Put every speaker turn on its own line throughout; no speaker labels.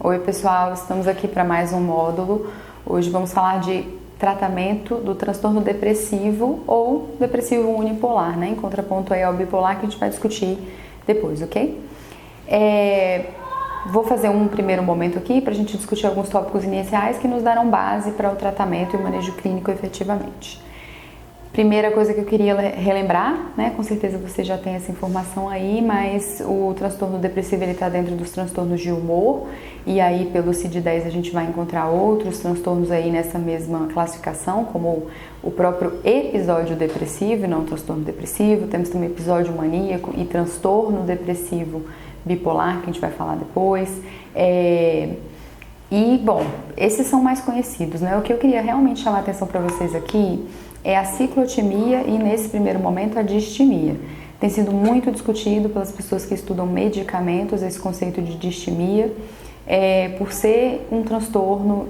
Oi pessoal, estamos aqui para mais um módulo. Hoje vamos falar de tratamento do transtorno depressivo ou depressivo unipolar, né? Em contraponto aí ao bipolar, que a gente vai discutir depois, ok? Vou fazer um primeiro momento aqui para a gente discutir alguns tópicos iniciais que nos darão base para o tratamento e o manejo clínico efetivamente. Primeira coisa que eu queria relembrar, né, com certeza você já tem essa informação aí, mas o transtorno depressivo ele está dentro dos transtornos de humor, e aí pelo CID-10 a gente vai encontrar outros transtornos aí nessa mesma classificação, como o próprio episódio depressivo, não transtorno depressivo. Temos também episódio maníaco e transtorno depressivo bipolar, que a gente vai falar depois. E, bom, esses são mais conhecidos, né? O que eu queria realmente chamar a atenção para vocês aqui é a ciclotimia e, nesse primeiro momento, a distimia. Tem sido muito discutido pelas pessoas que estudam medicamentos, esse conceito de distimia, por ser um transtorno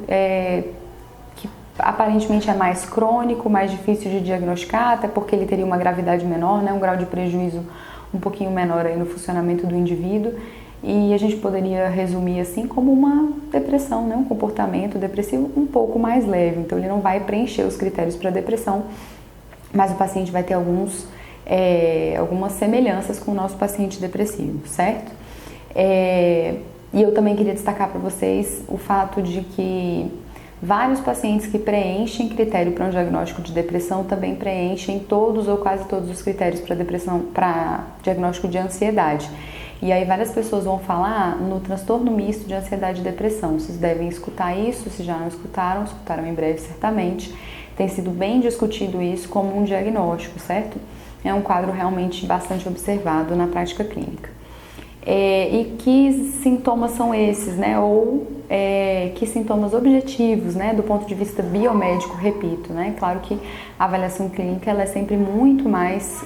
que aparentemente é mais crônico, mais difícil de diagnosticar, até porque ele teria uma gravidade menor, né? Um grau de prejuízo um pouquinho menor aí no funcionamento do indivíduo. E a gente poderia resumir assim como uma depressão, né? Um comportamento depressivo um pouco mais leve. Então ele não vai preencher os critérios para depressão, mas o paciente vai ter algumas semelhanças com o nosso paciente depressivo, certo? E eu também queria destacar para vocês o fato de que vários pacientes que preenchem critério para um diagnóstico de depressão também preenchem todos ou quase todos os critérios para depressão, para diagnóstico de ansiedade. E aí várias pessoas vão falar no transtorno misto de ansiedade e depressão. Vocês devem escutar isso, se já não escutaram em breve certamente. Tem sido bem discutido isso como um diagnóstico, certo? É um quadro realmente bastante observado na prática clínica. E que sintomas são esses, né? Ou que sintomas objetivos, né? Do ponto de vista biomédico, repito, né? Claro que a avaliação clínica ela é sempre muito mais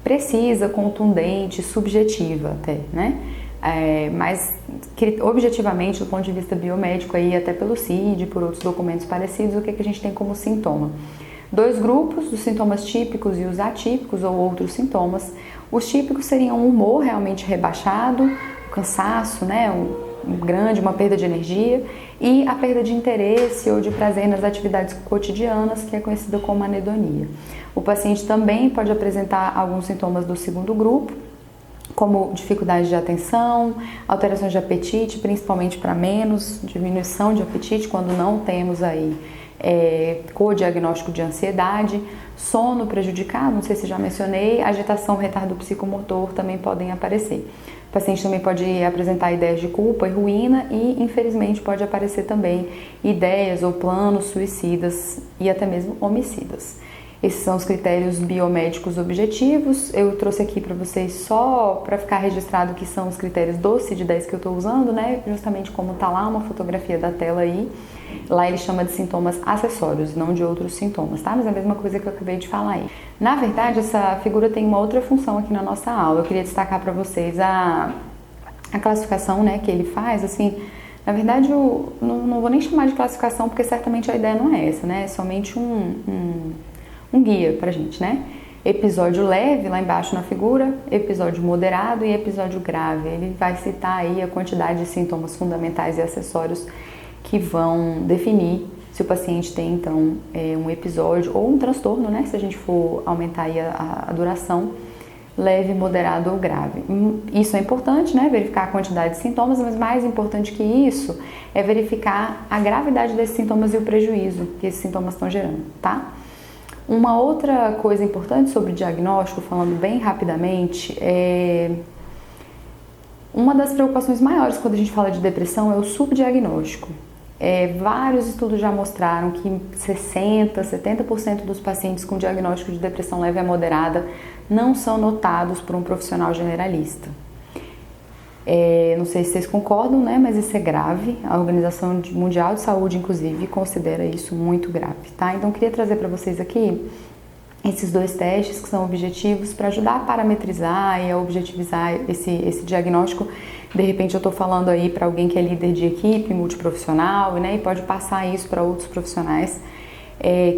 precisa, contundente, subjetiva até, né? Mas objetivamente, do ponto de vista biomédico, aí, até pelo CID, por outros documentos parecidos, o que a gente tem como sintoma? Dois grupos, os sintomas típicos e os atípicos ou outros sintomas. Os típicos seriam um humor realmente rebaixado, o cansaço, né? Uma perda de energia, e a perda de interesse ou de prazer nas atividades cotidianas, que é conhecida como anedonia. O paciente também pode apresentar alguns sintomas do segundo grupo, como dificuldade de atenção, alterações de apetite, principalmente para menos, diminuição de apetite quando não temos aí codiagnóstico de ansiedade, sono prejudicado, não sei se já mencionei, agitação, retardo psicomotor também podem aparecer. O paciente também pode apresentar ideias de culpa e ruína e, infelizmente, pode aparecer também ideias ou planos suicidas e até mesmo homicidas. Esses são os critérios biomédicos objetivos. Eu trouxe aqui para vocês só para ficar registrado que são os critérios do CID-10 que eu estou usando, né? Justamente como está lá uma fotografia da tela aí. Lá ele chama de sintomas acessórios, não de outros sintomas, tá? Mas é a mesma coisa que eu acabei de falar aí. Na verdade, essa figura tem uma outra função aqui na nossa aula. Eu queria destacar para vocês a classificação, né, que ele faz, assim. Na verdade, eu não vou nem chamar de classificação, porque certamente a ideia não é essa, né? É somente um guia pra gente, né? Episódio leve, lá embaixo na figura, episódio moderado e episódio grave. Ele vai citar aí a quantidade de sintomas fundamentais e acessórios que vão definir se o paciente tem, então, um episódio ou um transtorno, né? Se a gente for aumentar aí a duração, leve, moderado ou grave. Isso é importante, né? Verificar a quantidade de sintomas, mas mais importante que isso é verificar a gravidade desses sintomas e o prejuízo que esses sintomas estão gerando, tá? Uma outra coisa importante sobre diagnóstico, falando bem rapidamente, uma das preocupações maiores quando a gente fala de depressão é o subdiagnóstico. Vários estudos já mostraram que 60%, 70% dos pacientes com diagnóstico de depressão leve a moderada não são notados por um profissional generalista. Não sei se vocês concordam, né? Mas isso é grave. A Organização Mundial de Saúde, inclusive, considera isso muito grave, tá? Então, eu queria trazer para vocês aqui esses dois testes que são objetivos para ajudar a parametrizar e a objetivizar esse diagnóstico. De repente, eu estou falando aí para alguém que é líder de equipe, multiprofissional, né? E pode passar isso para outros profissionais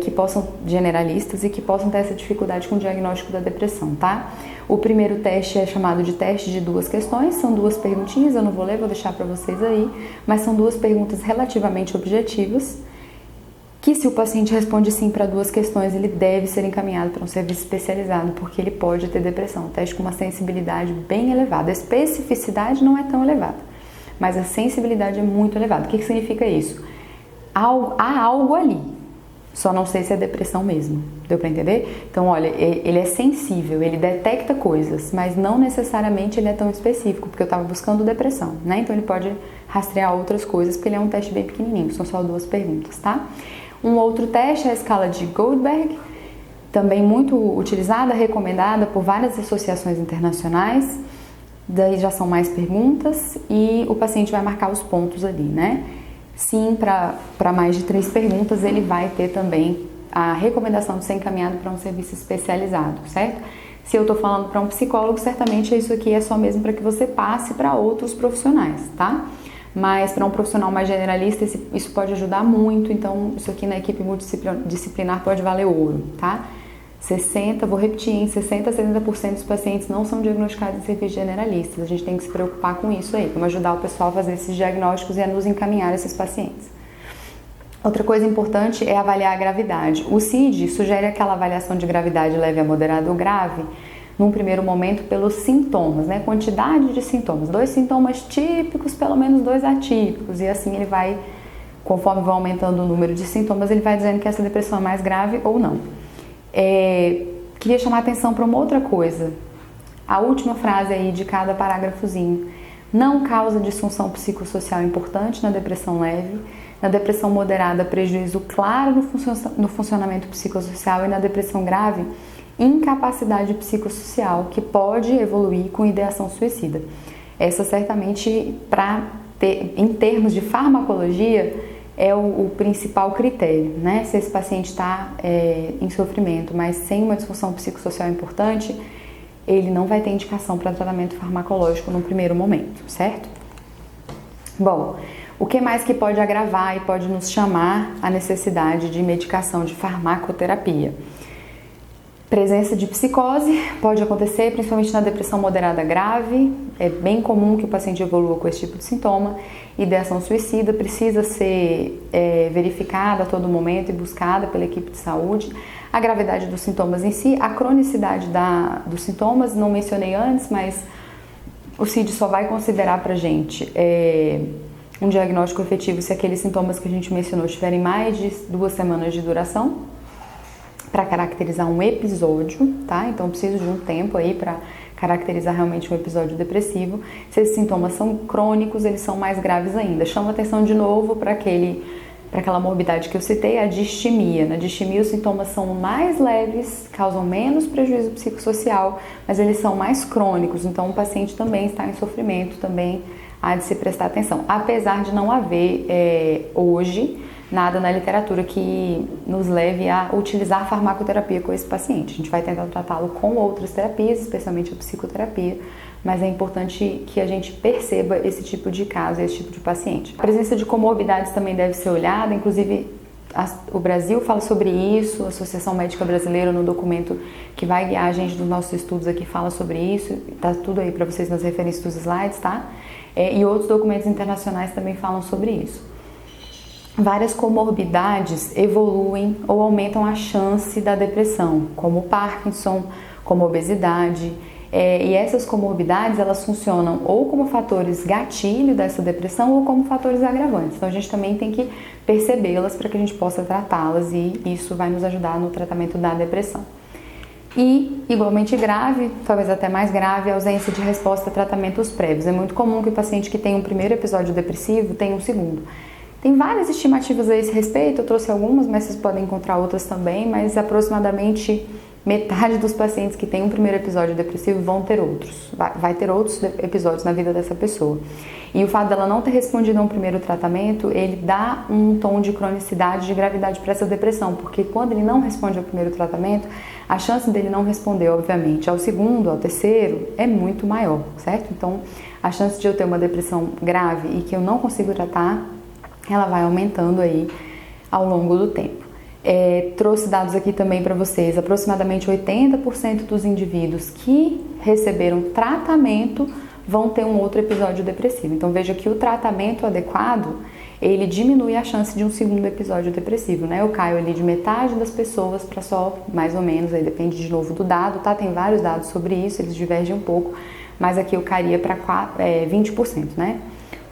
que possam, generalistas, e que possam ter essa dificuldade com o diagnóstico da depressão, tá? O primeiro teste é chamado de teste de 2 questões, são 2 perguntinhas, eu não vou ler, vou deixar para vocês aí, mas são 2 perguntas relativamente objetivas, que se o paciente responde sim para 2 questões, ele deve ser encaminhado para um serviço especializado, porque ele pode ter depressão. Um teste com uma sensibilidade bem elevada. A especificidade não é tão elevada, mas a sensibilidade é muito elevada. O que significa isso? Há algo ali, só não sei se é depressão mesmo. Deu para entender? Então, olha, ele é sensível, ele detecta coisas, mas não necessariamente ele é tão específico, porque eu estava buscando depressão, né? Então, ele pode rastrear outras coisas, porque ele é um teste bem pequenininho, são só 2 perguntas, tá? Um outro teste é a escala de Goldberg, também muito utilizada, recomendada por várias associações internacionais. Daí já são mais perguntas e o paciente vai marcar os pontos ali, né? Sim, para mais de 3 perguntas ele vai ter também a recomendação de ser encaminhado para um serviço especializado, certo? Se eu estou falando para um psicólogo, certamente isso aqui é só mesmo para que você passe para outros profissionais, tá? Mas para um profissional mais generalista, isso pode ajudar muito, então isso aqui na equipe multidisciplinar pode valer ouro, tá? 60, vou repetir, em 60 a 70% dos pacientes não são diagnosticados em serviços generalistas. A gente tem que se preocupar com isso aí, como ajudar o pessoal a fazer esses diagnósticos e a nos encaminhar esses pacientes. Outra coisa importante é avaliar a gravidade. O CID sugere aquela avaliação de gravidade leve a moderada ou grave, num primeiro momento pelos sintomas, né? Quantidade de sintomas, 2 sintomas típicos, pelo menos 2 atípicos, e assim ele vai, conforme vai aumentando o número de sintomas, ele vai dizendo que essa depressão é mais grave ou não. Queria chamar a atenção para uma outra coisa, a última frase aí de cada parágrafozinho. Não causa disfunção psicossocial importante na depressão leve, na depressão moderada prejuízo claro no funcionamento psicossocial e na depressão grave incapacidade psicossocial que pode evoluir com ideação suicida. Essa certamente, em termos de farmacologia, é o principal critério, né? Se esse paciente está em sofrimento, mas sem uma disfunção psicossocial importante, ele não vai ter indicação para tratamento farmacológico no primeiro momento, certo? Bom, o que mais que pode agravar e pode nos chamar a necessidade de medicação de farmacoterapia? Presença de psicose pode acontecer, principalmente na depressão moderada grave. É bem comum que o paciente evolua com esse tipo de sintoma. Ideação suicida precisa ser verificada a todo momento e buscada pela equipe de saúde. A gravidade dos sintomas em si, a cronicidade dos sintomas, não mencionei antes, mas o CID só vai considerar pra gente um diagnóstico efetivo se aqueles sintomas que a gente mencionou tiverem mais de 2 semanas de duração, para caracterizar um episódio, tá? Então, preciso de um tempo aí para caracterizar realmente um episódio depressivo. Se esses sintomas são crônicos, eles são mais graves ainda. Chama atenção de novo para aquela morbidade que eu citei, a distimia. Na distimia, os sintomas são mais leves, causam menos prejuízo psicossocial, mas eles são mais crônicos. Então, o paciente também está em sofrimento, também há de se prestar atenção. Apesar de não haver hoje nada na literatura que nos leve a utilizar farmacoterapia com esse paciente. A gente vai tentar tratá-lo com outras terapias, especialmente a psicoterapia, mas é importante que a gente perceba esse tipo de caso, esse tipo de paciente. A presença de comorbidades também deve ser olhada, inclusive o Brasil fala sobre isso, a Associação Médica Brasileira, no documento que vai guiar a gente nos nossos estudos aqui, fala sobre isso, tá tudo aí para vocês nas referências dos slides, tá? E outros documentos internacionais também falam sobre isso. Várias comorbidades evoluem ou aumentam a chance da depressão, como Parkinson, como obesidade. E essas comorbidades, elas funcionam ou como fatores gatilho dessa depressão ou como fatores agravantes. Então, a gente também tem que percebê-las para que a gente possa tratá-las e isso vai nos ajudar no tratamento da depressão. E, igualmente grave, talvez até mais grave, a ausência de resposta a tratamentos prévios. É muito comum que o paciente que tem um primeiro episódio depressivo tenha um segundo. Tem várias estimativas a esse respeito, eu trouxe algumas, mas vocês podem encontrar outras também, mas aproximadamente metade dos pacientes que têm um primeiro episódio depressivo vão ter outros, vai ter outros episódios na vida dessa pessoa. E o fato dela não ter respondido a um primeiro tratamento, ele dá um tom de cronicidade, de gravidade para essa depressão, porque quando ele não responde ao primeiro tratamento, a chance dele não responder, obviamente, ao segundo, ao terceiro, é muito maior, certo? Então, a chance de eu ter uma depressão grave e que eu não consigo tratar, ela vai aumentando aí ao longo do tempo. Trouxe dados aqui também para vocês, aproximadamente 80% dos indivíduos que receberam tratamento vão ter um outro episódio depressivo. Então veja que o tratamento adequado, ele diminui a chance de um segundo episódio depressivo, né? Eu caio ali de metade das pessoas para só, mais ou menos, aí depende de novo do dado, tá? Tem vários dados sobre isso, eles divergem um pouco, mas aqui eu cairia para 20%, né?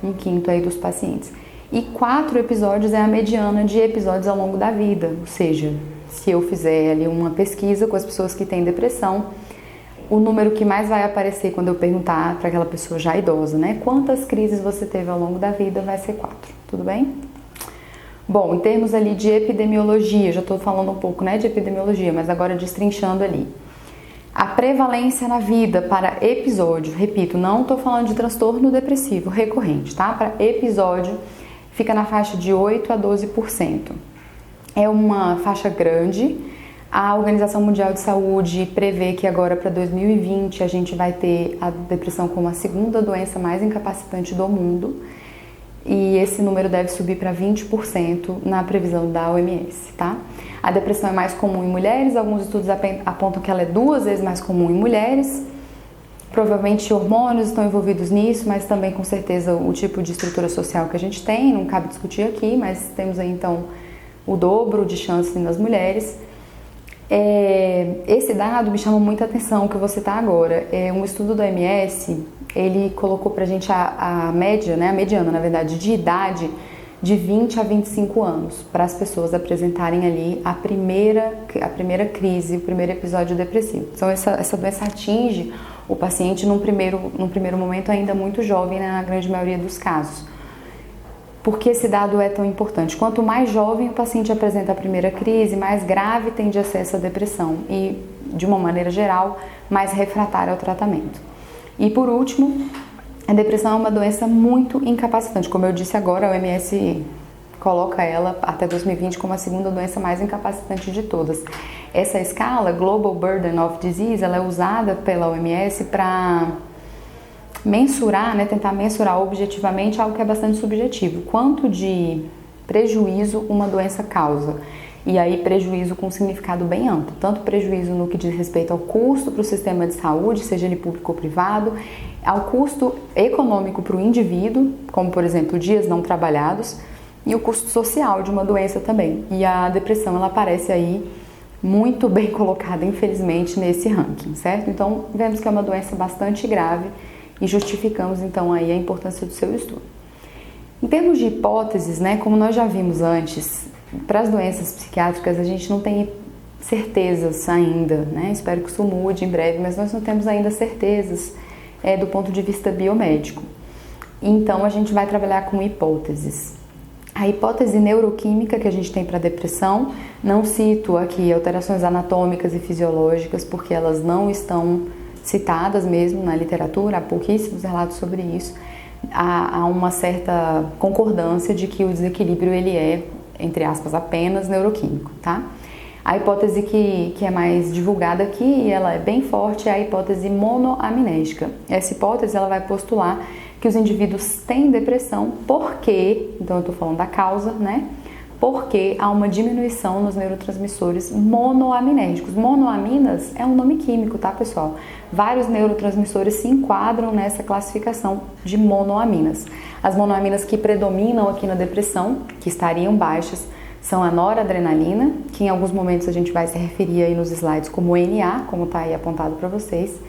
Um quinto aí dos pacientes. E 4 episódios é a mediana de episódios ao longo da vida, ou seja, se eu fizer ali uma pesquisa com as pessoas que têm depressão, o número que mais vai aparecer quando eu perguntar para aquela pessoa já idosa, né? Quantas crises você teve ao longo da vida, vai ser 4, tudo bem? Bom, em termos ali de epidemiologia, já estou falando um pouco, né, de epidemiologia, mas agora destrinchando ali. A prevalência na vida para episódio, repito, não estou falando de transtorno depressivo recorrente, tá? Para episódio, fica na faixa de 8 a 12%. É uma faixa grande. A Organização Mundial de Saúde prevê que agora para 2020 a gente vai ter a depressão como a segunda doença mais incapacitante do mundo e esse número deve subir para 20% na previsão da OMS, tá? A depressão é mais comum em mulheres, alguns estudos apontam que ela é 2 vezes mais comum em mulheres. Provavelmente hormônios estão envolvidos nisso, mas também com certeza o tipo de estrutura social que a gente tem, não cabe discutir aqui, mas temos aí então o dobro de chance nas mulheres. Esse dado me chama muita atenção, que eu vou citar agora. Um estudo do OMS, ele colocou pra gente a média, né, a mediana, na verdade, de idade de 20 a 25 anos, para as pessoas apresentarem ali a primeira crise, o primeiro episódio depressivo. Então essa doença atinge o paciente num primeiro momento ainda muito jovem, né, na grande maioria dos casos. Por que esse dado é tão importante? Quanto mais jovem o paciente apresenta a primeira crise, mais grave tende a ser essa depressão e, de uma maneira geral, mais refratária ao tratamento. E por último, a depressão é uma doença muito incapacitante. Como eu disse agora, a OMS coloca ela até 2020 como a segunda doença mais incapacitante de todas. Essa escala, Global Burden of Disease, ela é usada pela OMS para mensurar, né, tentar mensurar objetivamente algo que é bastante subjetivo. Quanto de prejuízo uma doença causa. E aí prejuízo com significado bem amplo. Tanto prejuízo no que diz respeito ao custo para o sistema de saúde, seja ele público ou privado, ao custo econômico para o indivíduo, como por exemplo dias não trabalhados, e o custo social de uma doença também. E a depressão, ela aparece aí muito bem colocada, infelizmente, nesse ranking, certo? Então vemos que é uma doença bastante grave e justificamos então aí a importância do seu estudo. Em termos de hipóteses, né, como nós já vimos antes, para as doenças psiquiátricas a gente não tem certezas ainda, né? Espero que isso mude em breve, mas nós não temos ainda certezas do ponto de vista biomédico. Então a gente vai trabalhar com hipóteses. A hipótese neuroquímica que a gente tem para depressão, não cito aqui alterações anatômicas e fisiológicas porque elas não estão citadas mesmo na literatura, há pouquíssimos relatos sobre isso. Há uma certa concordância de que o desequilíbrio ele é, entre aspas, apenas neuroquímico, tá? A hipótese que é mais divulgada aqui, e ela é bem forte, é a hipótese monoamnésica. Essa hipótese ela vai postular que os indivíduos têm depressão porque, então eu estou falando da causa, né? Porque há uma diminuição nos neurotransmissores monoaminérgicos. Monoaminas é um nome químico, tá, pessoal? Vários neurotransmissores se enquadram nessa classificação de monoaminas. As monoaminas que predominam aqui na depressão, que estariam baixas, são a noradrenalina, que em alguns momentos a gente vai se referir aí nos slides como NA, como está aí apontado para vocês,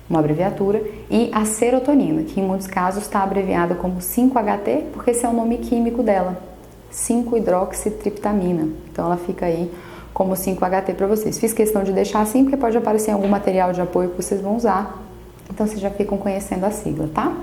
uma abreviatura, e a serotonina, que em muitos casos está abreviada como 5-HT, porque esse é o nome químico dela. 5-hidroxitriptamina, então ela fica aí como 5-HT para vocês. Fiz questão de deixar assim porque pode aparecer em algum material de apoio que vocês vão usar, então vocês já ficam conhecendo a sigla, tá?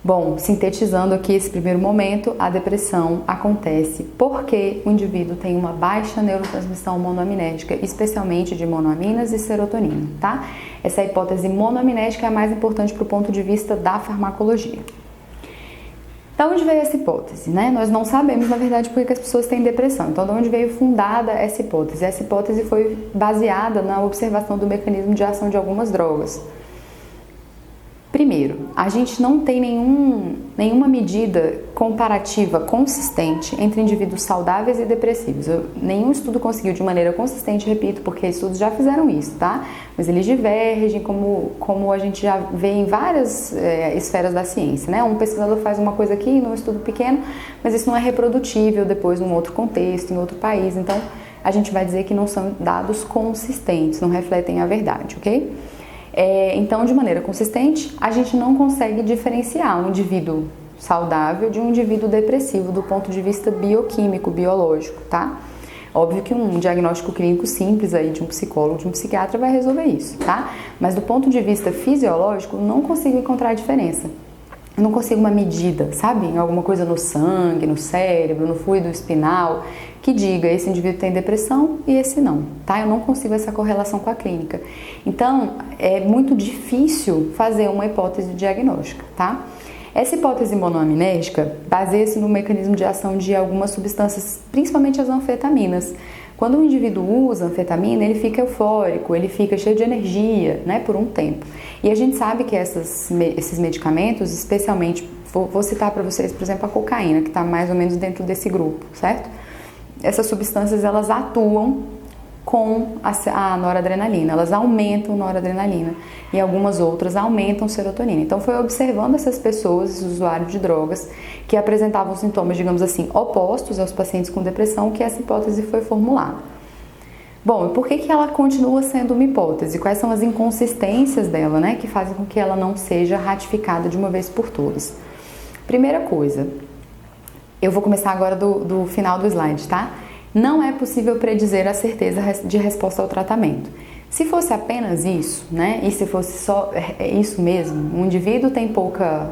Bom, sintetizando aqui esse primeiro momento, a depressão acontece porque o indivíduo tem uma baixa neurotransmissão monoaminética, especialmente de monoaminas e serotonina, tá? Essa hipótese monoaminética é a mais importante para o ponto de vista da farmacologia. Da onde veio essa hipótese, né? Nós não sabemos, na verdade, por que as pessoas têm depressão. Então, de onde veio fundada essa hipótese? Essa hipótese foi baseada na observação do mecanismo de ação de algumas drogas. Primeiro, a gente não tem nenhuma medida comparativa consistente entre indivíduos saudáveis e depressivos. Nenhum estudo conseguiu de maneira consistente, repito, porque estudos já fizeram isso, tá? Mas eles divergem, como a gente já vê em várias esferas da ciência, né? Um pesquisador faz uma coisa aqui num estudo pequeno, mas isso não é reprodutível depois num outro contexto, em outro país. Então, a gente vai dizer que não são dados consistentes, não refletem a verdade, ok? Então, de maneira consistente, a gente não consegue diferenciar um indivíduo saudável de um indivíduo depressivo do ponto de vista bioquímico, biológico, tá? Óbvio que um diagnóstico clínico simples aí de um psicólogo, de um psiquiatra vai resolver isso, tá? Mas do ponto de vista fisiológico, não consigo encontrar diferença. Eu não consigo uma medida, sabe? Alguma coisa no sangue, no cérebro, no fluido espinal, que diga esse indivíduo tem depressão e esse não, tá? Eu não consigo essa correlação com a clínica. Então, é muito difícil fazer uma hipótese diagnóstica, tá? Essa hipótese monoamnésica baseia-se no mecanismo de ação de algumas substâncias, principalmente as anfetaminas. Quando o indivíduo usa anfetamina, ele fica eufórico, ele fica cheio de energia, né, por um tempo. E a gente sabe que esses medicamentos, especialmente, vou citar para vocês, por exemplo, a cocaína, que está mais ou menos dentro desse grupo, certo? Essas substâncias, elas atuam com a noradrenalina, elas aumentam a noradrenalina e algumas outras aumentam a serotonina. Então foi observando essas pessoas, esses usuários de drogas, que apresentavam sintomas, digamos assim, opostos aos pacientes com depressão, que essa hipótese foi formulada. Bom, e por que ela continua sendo uma hipótese? Quais são as inconsistências dela, né, que fazem com que ela não seja ratificada de uma vez por todas? Primeira coisa, eu vou começar agora do final do slide, tá? Não é possível predizer a certeza de resposta ao tratamento. Se fosse apenas isso, né, e se fosse só isso mesmo, um indivíduo tem poucas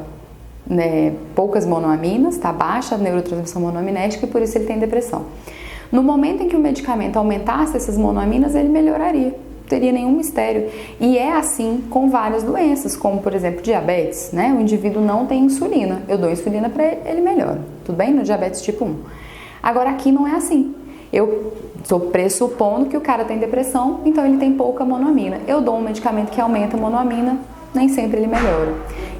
monoaminas, tá baixa a neurotransmissão monoaminética e por isso ele tem depressão. No momento em que o medicamento aumentasse essas monoaminas, ele melhoraria, não teria nenhum mistério. E é assim com várias doenças, como por exemplo diabetes, né? O indivíduo não tem insulina, eu dou insulina para ele, ele melhora, tudo bem? No diabetes tipo 1. Agora aqui não é assim. Eu estou pressupondo que o cara tem depressão, então ele tem pouca monoamina. Eu dou um medicamento que aumenta a monoamina, nem sempre ele melhora.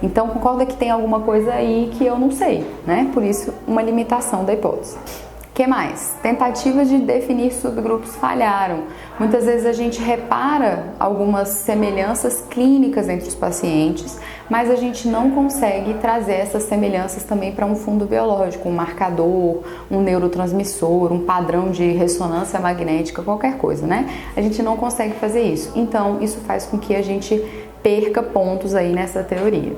Então concorda que tem alguma coisa aí que eu não sei, né? Por isso, uma limitação da hipótese. O que mais? Tentativas de definir subgrupos falharam. Muitas vezes a gente repara algumas semelhanças clínicas entre os pacientes, mas a gente não consegue trazer essas semelhanças também para um fundo biológico, um marcador, um neurotransmissor, um padrão de ressonância magnética, qualquer coisa, né? A gente não consegue fazer isso. Então, isso faz com que a gente perca pontos aí nessa teoria.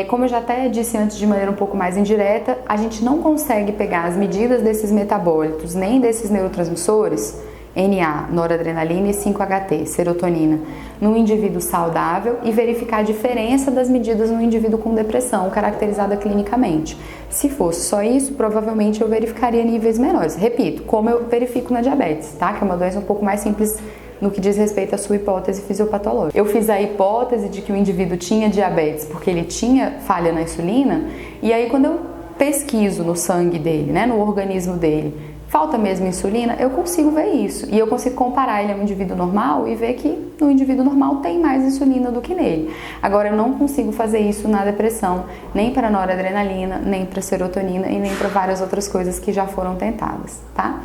Como eu já até disse antes de maneira um pouco mais indireta, a gente não consegue pegar as medidas desses metabólitos, nem desses neurotransmissores, NA, noradrenalina e 5-HT, serotonina, no indivíduo saudável e verificar a diferença das medidas no indivíduo com depressão, caracterizada clinicamente. Se fosse só isso, provavelmente eu verificaria níveis menores. Repito, como eu verifico na diabetes, tá? Que é uma doença um pouco mais simples no que diz respeito à sua hipótese fisiopatológica. Eu fiz a hipótese de que o indivíduo tinha diabetes porque ele tinha falha na insulina, e aí quando eu pesquiso no sangue dele, né, no organismo dele, falta mesmo insulina, eu consigo ver isso. E eu consigo comparar ele a um indivíduo normal e ver que no indivíduo normal tem mais insulina do que nele. Agora, eu não consigo fazer isso na depressão, nem para noradrenalina, nem para serotonina e nem para várias outras coisas que já foram tentadas, tá?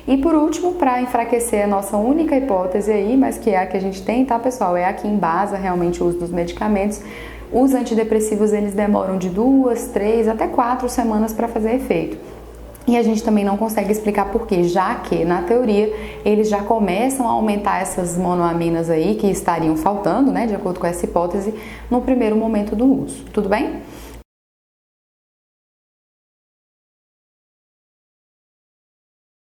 E por último, para enfraquecer a nossa única hipótese aí, mas que é a que a gente tem, tá, pessoal? É a que embasa realmente o uso dos medicamentos. Os antidepressivos, eles demoram de 2, 3, até 4 semanas para fazer efeito. E a gente também não consegue explicar por quê, já que, na teoria, eles já começam a aumentar essas monoaminas aí que estariam faltando, né, de acordo com essa hipótese, no primeiro momento do uso. Tudo bem?